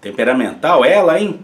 Temperamental ela, hein?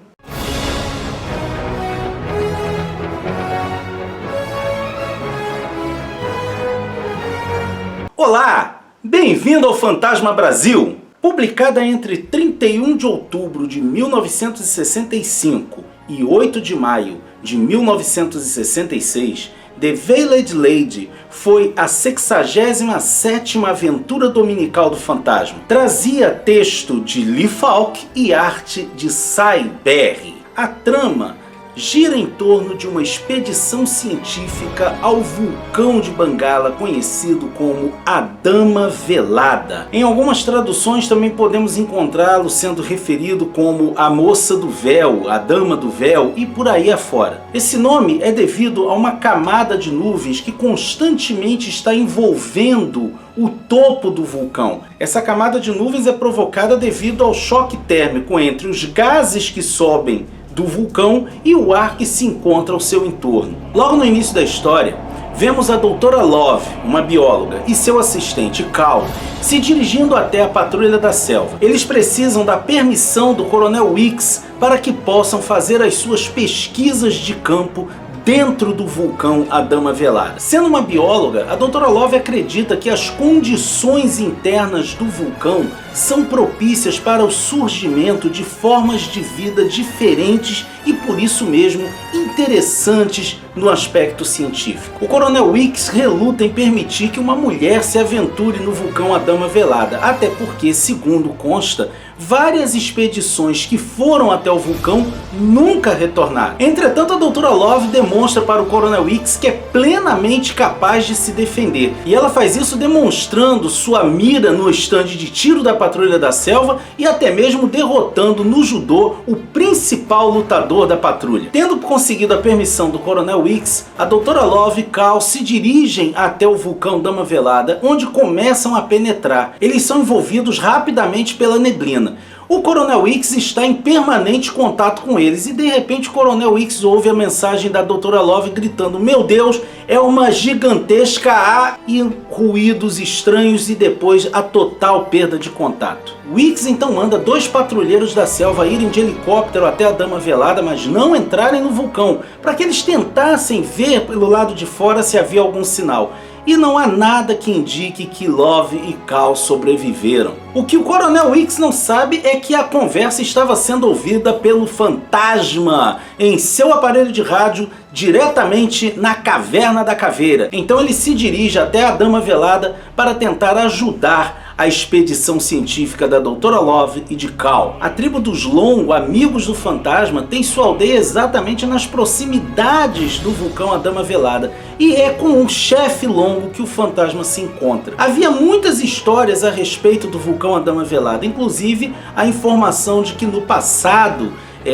Olá! Bem-vindo ao Fantasma Brasil! Publicada entre 31 de outubro de 1965 e 8 de maio de 1966, The Veiled Lady foi a 67ª aventura dominical do Fantasma. Trazia texto de Lee Falk e arte de Cy Berry. A trama gira em torno de uma expedição científica ao vulcão de Bengala, conhecido como a Dama Velada. Em algumas traduções também podemos encontrá-lo sendo referido como a Moça do Véu, a Dama do Véu e por aí afora. Esse nome é devido a uma camada de nuvens que constantemente está envolvendo o topo do vulcão. Essa camada de nuvens é provocada devido ao choque térmico entre os gases que sobem do vulcão e o ar que se encontra ao seu entorno. Logo no início da história, vemos a Doutora Love, uma bióloga, e seu assistente Cal se dirigindo até a Patrulha da Selva. Eles precisam da permissão do Coronel Weeks para que possam fazer as suas pesquisas de campo dentro do vulcão a Dama Velada. Sendo uma bióloga, a Doutora Love acredita que as condições internas do vulcão são propícias para o surgimento de formas de vida diferentes e por isso mesmo interessantes no aspecto científico. O Coronel Weeks reluta em permitir que uma mulher se aventure no vulcão a Dama Velada, até porque, segundo consta, várias expedições que foram até o vulcão nunca retornaram. Entretanto, a Doutora Love demonstra para o Coronel Weeks que é plenamente capaz de se defender, e ela faz isso demonstrando sua mira no estande de tiro da Patrulha da Selva e até mesmo derrotando no judô o principal lutador da patrulha. Tendo conseguido a permissão do Coronel Weeks, a Doutora Love e Cal se dirigem até o vulcão Dama Velada, onde começam a penetrar. Eles são envolvidos rapidamente pela neblina. O Coronel Weeks está em permanente contato com eles e de repente o Coronel Weeks ouve a mensagem da Doutora Love gritando: "Meu Deus, é uma gigantesca A", e ruídos estranhos e depois a total perda de contato. Weeks então manda 2 patrulheiros da selva irem de helicóptero até a Dama Velada, mas não entrarem no vulcão, para que eles tentassem ver pelo lado de fora se havia algum sinal. E não há nada que indique que Love e Cal sobreviveram. O que o Coronel Weeks não sabe é que a conversa estava sendo ouvida pelo Fantasma em seu aparelho de rádio diretamente na Caverna da Caveira. Então ele se dirige até a Dama Velada para tentar ajudar a expedição científica da Doutora Love e de Cal. A tribo dos Longo, amigos do Fantasma, tem sua aldeia exatamente nas proximidades do vulcão a Dama Velada, e é com o chefe Longo que o Fantasma se encontra. Havia muitas histórias a respeito do vulcão a Dama Velada, inclusive a informação de que no passado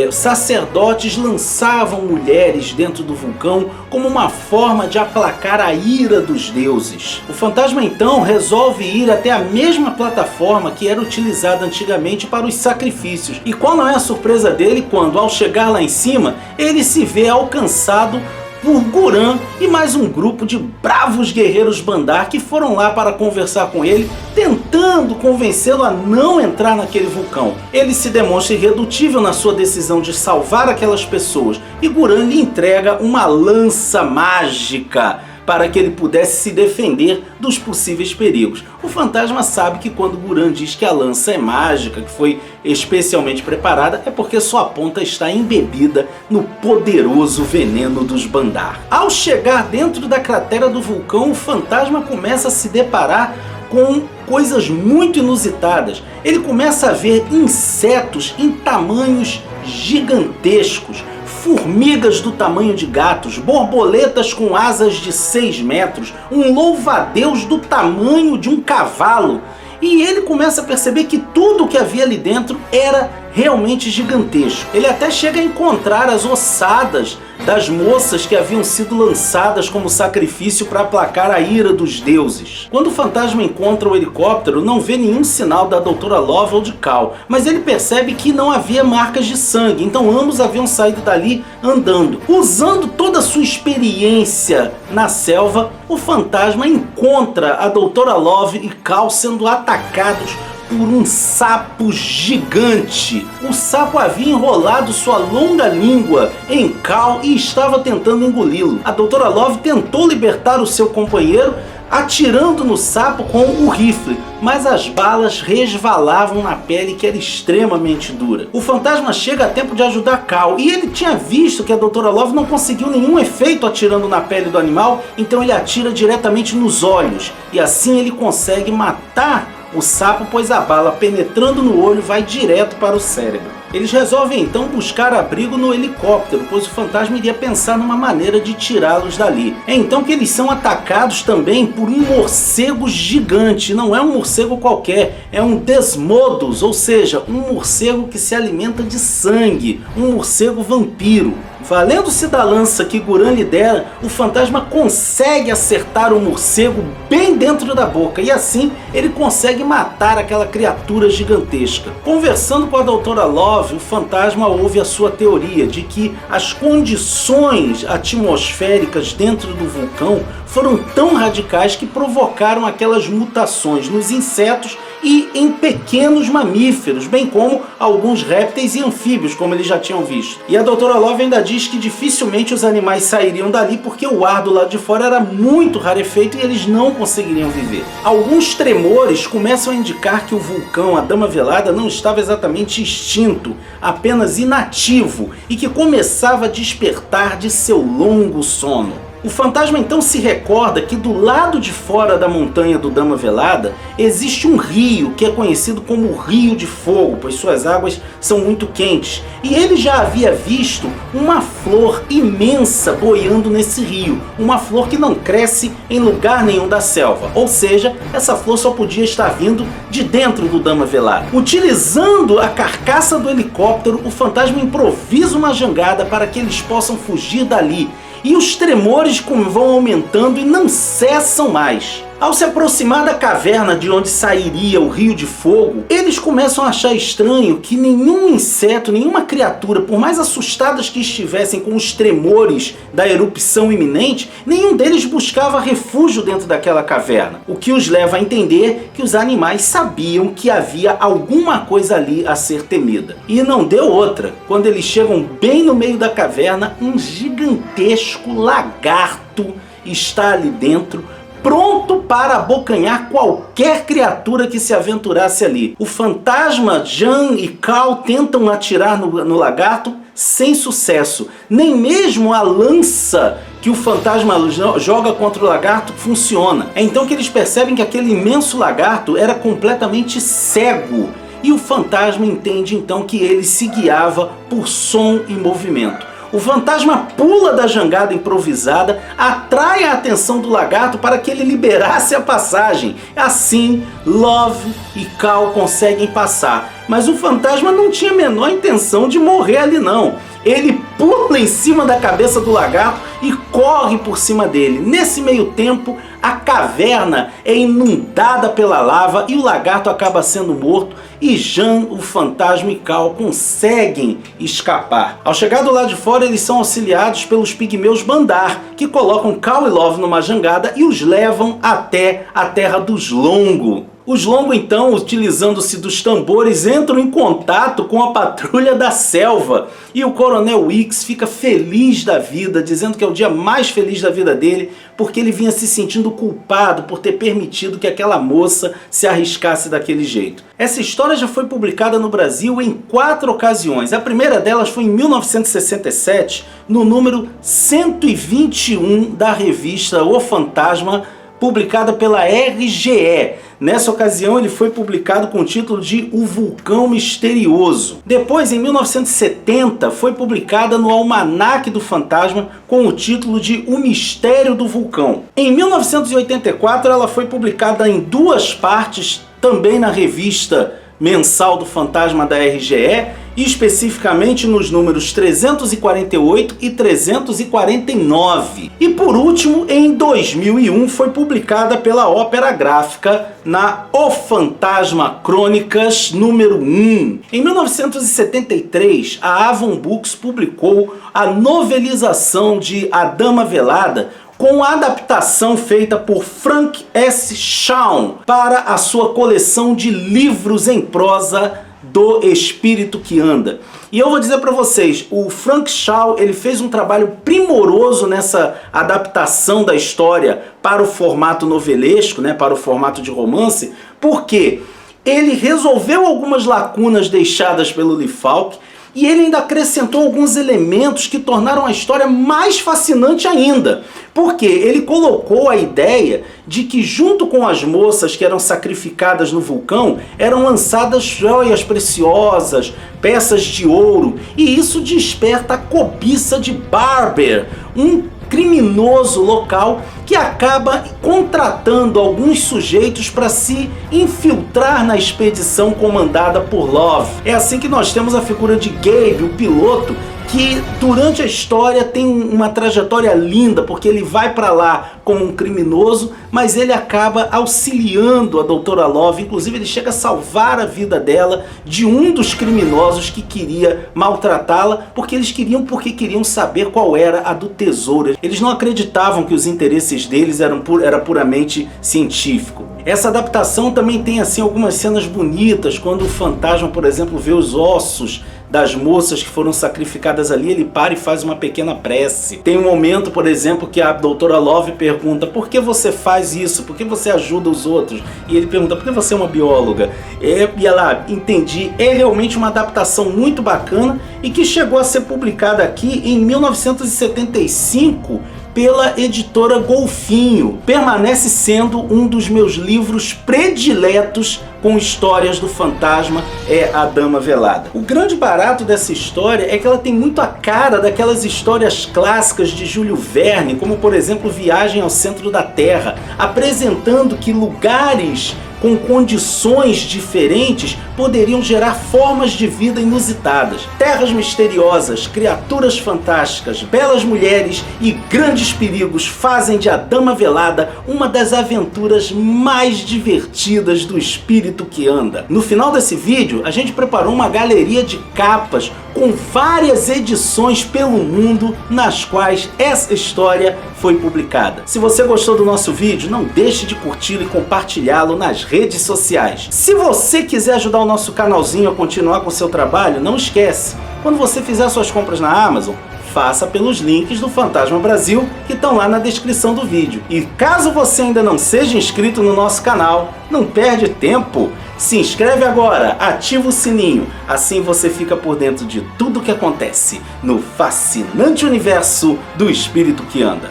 sacerdotes lançavam mulheres dentro do vulcão como uma forma de aplacar a ira dos deuses. O Fantasma então resolve ir até a mesma plataforma que era utilizada antigamente para os sacrifícios. E qual não é a surpresa dele quando, ao chegar lá em cima, ele se vê alcançado por Guran e mais um grupo de bravos guerreiros Bandar que foram lá para conversar com ele, tentando convencê-lo a não entrar naquele vulcão. Ele se demonstra irredutível na sua decisão de salvar aquelas pessoas e Guran lhe entrega uma lança mágica para que ele pudesse se defender dos possíveis perigos. O Fantasma sabe que quando Guran diz que a lança é mágica, que foi especialmente preparada, é porque sua ponta está embebida no poderoso veneno dos Bandar. Ao chegar dentro da cratera do vulcão, o Fantasma começa a se deparar com coisas muito inusitadas. Ele começa a ver insetos em tamanhos gigantescos, formigas do tamanho de gatos, borboletas com asas de 6 metros, um louva-a-Deus do tamanho de um cavalo. E ele começa a perceber que tudo o que havia ali dentro era realmente gigantesco. Ele até chega a encontrar as ossadas das moças que haviam sido lançadas como sacrifício para aplacar a ira dos deuses. Quando o Fantasma encontra o helicóptero, não vê nenhum sinal da Doutora Love ou de Cal, mas ele percebe que não havia marcas de sangue, então ambos haviam saído dali andando. Usando toda a sua experiência na selva, o Fantasma encontra a Doutora Love e Cal sendo atacados por um sapo gigante. O sapo havia enrolado sua longa língua em Cal e estava tentando engoli-lo. A Doutora Love tentou libertar o seu companheiro atirando no sapo com o rifle, mas as balas resvalavam na pele, que era extremamente dura. O fantasma chega a tempo de ajudar Cal, e ele tinha visto que a Doutora Love não conseguiu nenhum efeito atirando na pele do animal, então ele atira diretamente nos olhos, e assim ele consegue matar o sapo, pois a bala penetrando no olho vai direto para o cérebro. Eles resolvem então buscar abrigo no helicóptero, pois o fantasma iria pensar numa maneira de tirá-los dali. É então que eles são atacados também por um morcego gigante. Não é um morcego qualquer, é um Desmodus, ou seja, um morcego que se alimenta de sangue, um morcego vampiro. Valendo-se da lança que Guran lhe dera, o fantasma consegue acertar o morcego bem dentro da boca, e assim ele consegue matar aquela criatura gigantesca. Conversando com a Doutora Love, o fantasma ouve a sua teoria de que as condições atmosféricas dentro do vulcão foram tão radicais que provocaram aquelas mutações nos insetos e em pequenos mamíferos, bem como alguns répteis e anfíbios, como eles já tinham visto. E a Doutora Love ainda diz que dificilmente os animais sairiam dali porque o ar do lado de fora era muito rarefeito e eles não conseguiriam viver. Alguns tremores começam a indicar que o vulcão, a Dama Velada, não estava exatamente extinto, apenas inativo, e que começava a despertar de seu longo sono. O fantasma então se recorda que do lado de fora da montanha do Dama Velada existe um rio que é conhecido como o Rio de Fogo, pois suas águas são muito quentes. E ele já havia visto uma flor imensa boiando nesse rio, uma flor que não cresce em lugar nenhum da selva, ou seja, essa flor só podia estar vindo de dentro do Dama Velada. Utilizando a carcaça do helicóptero, o fantasma improvisa uma jangada para que eles possam fugir dali. E os tremores vão aumentando e não cessam mais. Ao se aproximar da caverna de onde sairia o Rio de Fogo, eles começam a achar estranho que nenhum inseto, nenhuma criatura, por mais assustadas que estivessem com os tremores da erupção iminente, nenhum deles buscava refúgio dentro daquela caverna. O que os leva a entender que os animais sabiam que havia alguma coisa ali a ser temida. E não deu outra. Quando eles chegam bem no meio da caverna, um gigantesco lagarto está ali dentro, pronto para abocanhar qualquer criatura que se aventurasse ali. O fantasma, Jan e Cal tentam atirar no lagarto sem sucesso. Nem mesmo a lança que o fantasma joga contra o lagarto funciona. É então que eles percebem que aquele imenso lagarto era completamente cego. E o fantasma entende então que ele se guiava por som e movimento. O fantasma pula da jangada improvisada, atrai a atenção do lagarto para que ele liberasse a passagem. Assim, Love e Cal conseguem passar. Mas o fantasma não tinha a menor intenção de morrer ali não. Ele pula em cima da cabeça do lagarto e corre por cima dele. Nesse meio tempo, a caverna é inundada pela lava e o lagarto acaba sendo morto, e Jan, o fantasma e Cal conseguem escapar. Ao chegar do lado de fora, eles são auxiliados pelos pigmeus Bandar, que colocam Cal e Love numa jangada e os levam até a terra dos Longo. Os Longo então, utilizando-se dos tambores, entram em contato com a patrulha da selva, e o Coronel Weeks fica feliz da vida, dizendo que é o dia mais feliz da vida dele, porque ele vinha se sentindo culpado por ter permitido que aquela moça se arriscasse daquele jeito. Essa história já foi publicada no Brasil em 4 ocasiões. A primeira delas foi em 1967, no número 121 da revista O Fantasma, publicada pela RGE. Nessa ocasião ele foi publicado com o título de O Vulcão Misterioso. Depois, em 1970, foi publicada no Almanaque do Fantasma com o título de O Mistério do Vulcão. Em 1984 ela foi publicada em 2 partes, também na revista mensal do Fantasma da RGE, e especificamente nos números 348 e 349. E por último, em 2001, foi publicada pela Ópera Gráfica na O Fantasma Crônicas número 1. Em 1973, a Avon Books publicou a novelização de A Dama Velada, com a adaptação feita por Frank S. Shaw para a sua coleção de livros em prosa do Espírito que Anda. E eu vou dizer para vocês, o Frank Shaw, ele fez um trabalho primoroso nessa adaptação da história para o formato novelesco, né, para o formato de romance, porque ele resolveu algumas lacunas deixadas pelo Lee Falk e ele ainda acrescentou alguns elementos que tornaram a história mais fascinante ainda. Porque ele colocou a ideia de que junto com as moças que eram sacrificadas no vulcão, eram lançadas joias preciosas, peças de ouro, e isso desperta a cobiça de Barber, um criminoso local que acaba contratando alguns sujeitos para se infiltrar na expedição comandada por Love. É assim que nós temos a figura de Gabe, o piloto, que durante a história tem uma trajetória linda, porque ele vai para lá como um criminoso, mas ele acaba auxiliando a doutora Love, inclusive ele chega a salvar a vida dela de um dos criminosos que queria maltratá-la, porque queriam saber qual era a do tesouro. Eles não acreditavam que os interesses deles era puramente científico. Essa adaptação também tem assim algumas cenas bonitas, quando o fantasma, por exemplo, vê os ossos das moças que foram sacrificadas ali, ele para e faz uma pequena prece. Tem um momento, por exemplo, que a doutora Love pergunta: por que você faz isso? Por que você ajuda os outros? E ele pergunta: por que você é uma bióloga? E ela: entendi. É realmente uma adaptação muito bacana e que chegou a ser publicada aqui em 1975 pela editora Golfinho. Permanece sendo um dos meus livros prediletos com histórias do fantasma, é A Dama Velada. O grande barato dessa história é que ela tem muito a cara daquelas histórias clássicas de Júlio Verne, como por exemplo Viagem ao Centro da Terra, apresentando que lugares com condições diferentes poderiam gerar formas de vida inusitadas. Terras misteriosas, criaturas fantásticas, belas mulheres e grandes perigos fazem de A Dama Velada uma das aventuras mais divertidas do Espírito que Anda. No final desse vídeo, a gente preparou uma galeria de capas com várias edições pelo mundo nas quais essa história foi publicada. Se você gostou do nosso vídeo, não deixe de curti-lo e compartilhá-lo nas redes sociais. Se você quiser ajudar o nosso canalzinho a continuar com o seu trabalho, não esquece, quando você fizer suas compras na Amazon, faça pelos links do Fantasma Brasil que estão lá na descrição do vídeo. E caso você ainda não seja inscrito no nosso canal, não perde tempo, se inscreve agora, ativa o sininho, assim você fica por dentro de tudo que acontece no fascinante universo do Espírito que Anda.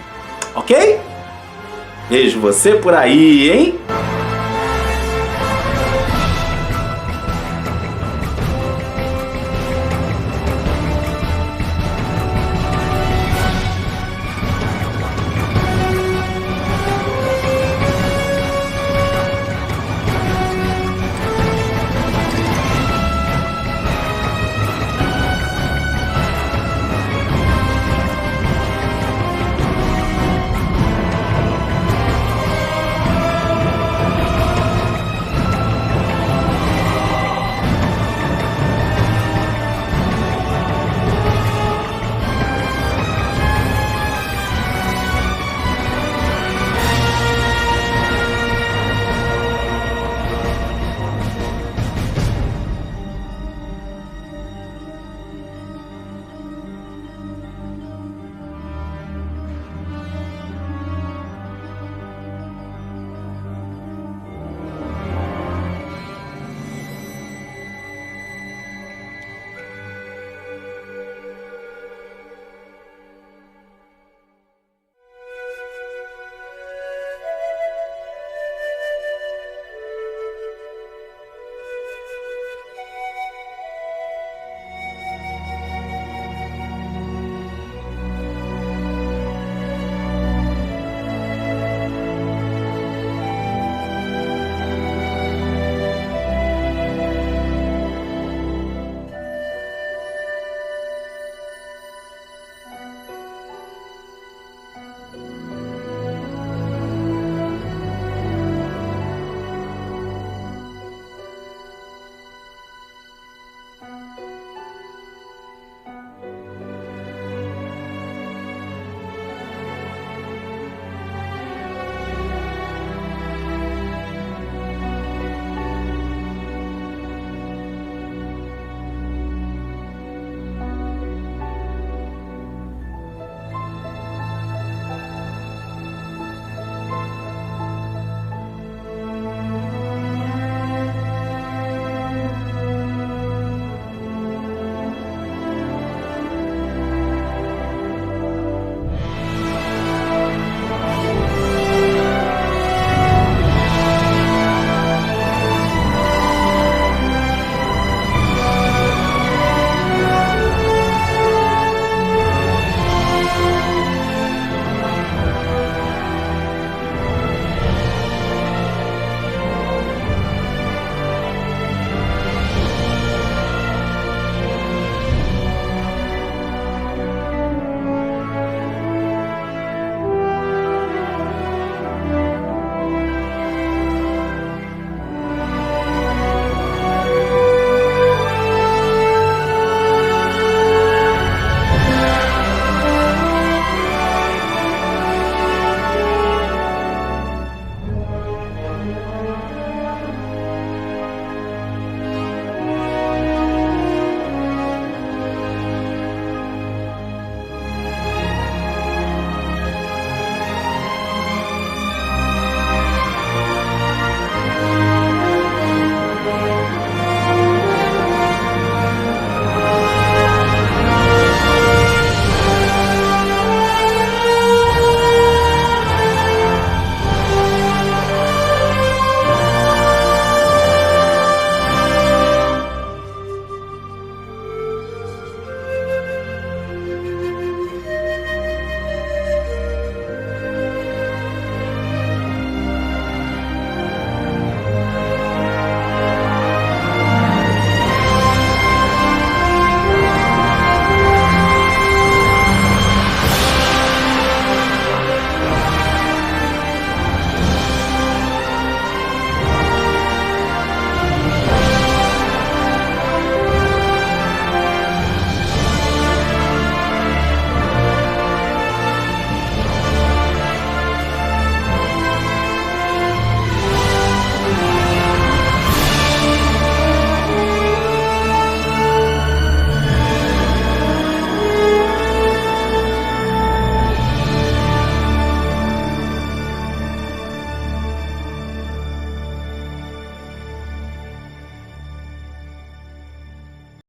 Ok? Vejo você por aí, hein?